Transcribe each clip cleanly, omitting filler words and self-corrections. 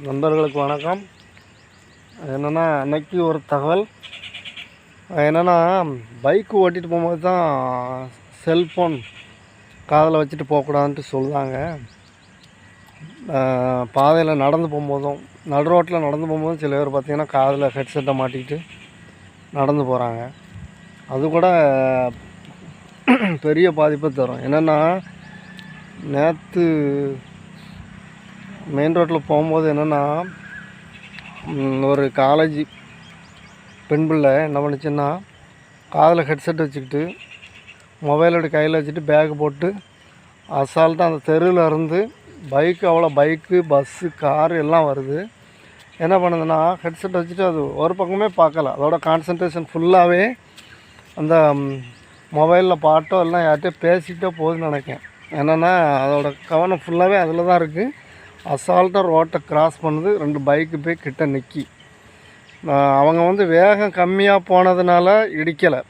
நண்பர்களுக்கு வணக்கம். என்னென்னா அன்னைக்கு ஒரு தகவல் என்னென்னா, பைக்கு ஓட்டிகிட்டு போகும்போது தான் செல்ஃபோன் காதில் வச்சுட்டு போகக்கூடாதுன்ட்டு சொல்லுவாங்க. பாதையில் நடந்து போகும்போதும் நடு ரோட்டில் நடந்து போகும்போதும் சில பேர் பார்த்திங்கன்னா காதில் ஹெட்செட்டை மாட்டிக்கிட்டு நடந்து போகிறாங்க. அது கூட பெரிய பாதிப்பை தரும். என்னென்னா, நேற்று மெயின் ரோட்டில் போகும்போது என்னென்னா, ஒரு காலேஜ் பெண் பிள்ளை என்ன பண்ணுச்சுன்னா, காதில் ஹெட்செட் வச்சுக்கிட்டு மொபைலோட கையில் வச்சுட்டு பேக் போட்டு அசால்ட்டாக அந்த தெருவில் இருந்து பைக்கு பஸ்ஸு காரு எல்லாம் வருது. என்ன பண்ணுதுன்னா, ஹெட்செட் வச்சுட்டு அது ஒரு பக்கமே பார்க்கல. அதோட கான்சன்ட்ரேஷன் ஃபுல்லாகவே அந்த மொபைலில் பாட்டோ எல்லாம் யார்கிட்டயோ பேசிக்கிட்டோ போகுதுன்னு நினைக்கிறேன். என்னென்னா, அதோட கவனம் ஃபுல்லாகவே அதில் தான் இருக்குது. அசால்ட்டாக ரோட்டை கிராஸ் பண்ணுது. 2 பைக்கு போய் கிட்ட நிற்கி. அவங்க வேகம் கம்மியாக போனதுனால இடிக்கலை.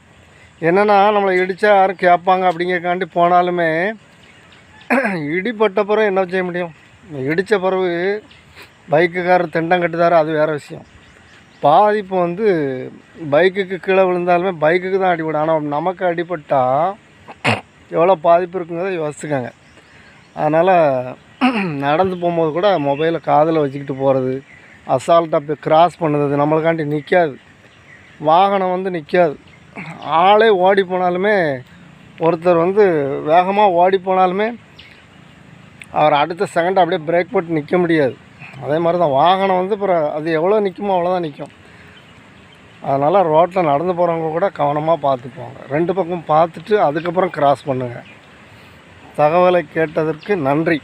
என்னென்னா, நம்மளை இடித்தா யாரும் கேட்பாங்க அப்படிங்கிறக்காண்டி போனாலுமே இடிப்பட்ட பிறகு என்ன செய்ய முடியும்? இடித்த பிறகு பைக்குக்காரர் திண்டம் கட்டுதாரு, அது வேறு விஷயம். பாதிப்பு பைக்குக்கு கீழே விழுந்தாலுமே பைக்குக்கு தான் அடிபடும். ஆனால் நமக்கு அடிபட்டால் எவ்வளோ பாதிப்பு இருக்குங்கிறத யோசிச்சுக்கோங்க. அதனால் நடந்து போகும்போது கூட மொபைலை காதில் வச்சுக்கிட்டு போகிறது, அசால்ட்டாக போய் கிராஸ் பண்ணுறது, நம்மளுக்காண்டி நிற்காது. வாகனம் நிற்காது. ஆளே ஓடி போனாலுமே, ஒருத்தர் வேகமாக ஓடி போனாலுமே அவர் அடுத்த செகண்ட் அப்படியே பிரேக் போட்டு நிற்க முடியாது. அதே மாதிரி தான் வாகனம் அப்புறம் அது எவ்வளோ நிற்குமோ அவ்வளோதான் நிற்கும். அதனால் ரோட்டில் நடந்து போகிறவங்க கூட கவனமாக பார்த்துக்குவாங்க. 2 பக்கம் பார்த்துட்டு அதுக்கப்புறம் கிராஸ் பண்ணுங்கள். தகவலை கேட்டதற்கு நன்றி.